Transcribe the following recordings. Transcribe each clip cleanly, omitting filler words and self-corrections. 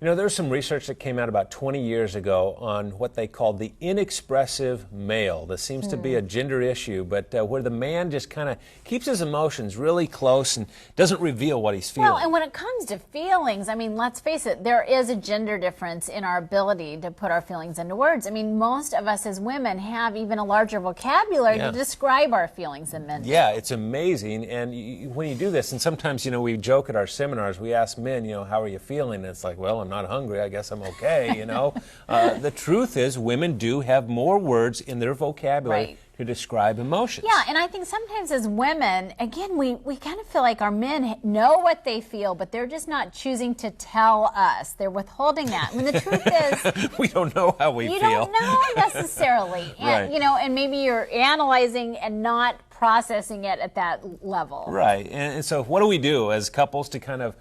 You know, there's some research that came out about 20 years ago on what they called the inexpressive male. This seems to be a gender issue, but where the man just kind of keeps his emotions really close and doesn't reveal what he's feeling. Well, and when it comes to feelings, I mean, let's face it, there is a gender difference in our ability to put our feelings into words. I mean, most of us as women have even a larger vocabulary to describe our feelings than men do. Yeah, it's amazing. And when you do this, and sometimes, you know, we joke at our seminars, we ask men, you know, how are you feeling? And it's like, well, I'm not hungry, I guess I'm okay, you know. The truth is women do have more words in their vocabulary to describe emotions. Yeah, and I think sometimes as women, again, we kind of feel like our men know what they feel, but they're just not choosing to tell us. They're withholding that. I mean, the truth is... we don't know how we feel. You don't know necessarily. And, you know, and maybe you're analyzing and not processing it at that level. Right, and so what do we do as couples to kind of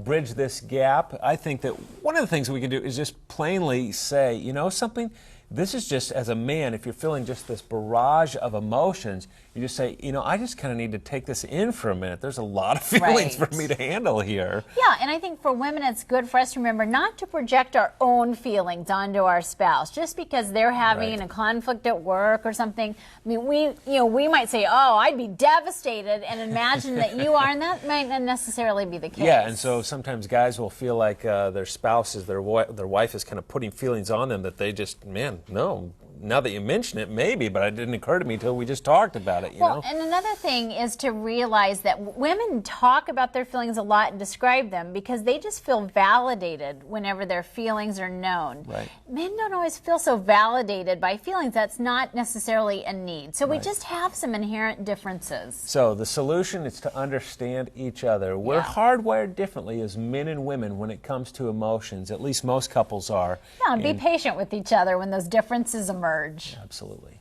bridge this gap? I think that one of the things we can do is just plainly say, you know something, this is just, as a man, if you're feeling just this barrage of emotions, you just say, you know, I just kind of need to take this in for a minute. There's a lot of feelings for me to handle here. Yeah, and I think for women it's good for us to remember not to project our own feelings onto our spouse. Just because they're having a conflict at work or something, I mean, we might say, oh, I'd be devastated, and imagine that you are, and that might not necessarily be the case. Yeah, and so sometimes guys will feel like their spouse is, their wife is kind of putting feelings on them that they just, man, no, now that you mention it, maybe, but it didn't occur to me until we just talked about it, you know? And another thing is to realize that women talk about their feelings a lot and describe them because they just feel validated whenever their feelings are known. Right. Men don't always feel so validated by feelings. That's not necessarily a need. So we just have some inherent differences. So the solution is to understand each other. We're hardwired differently as men and women when it comes to emotions. At least most couples are. Yeah, and be patient with each other when those differences emerge. Absolutely.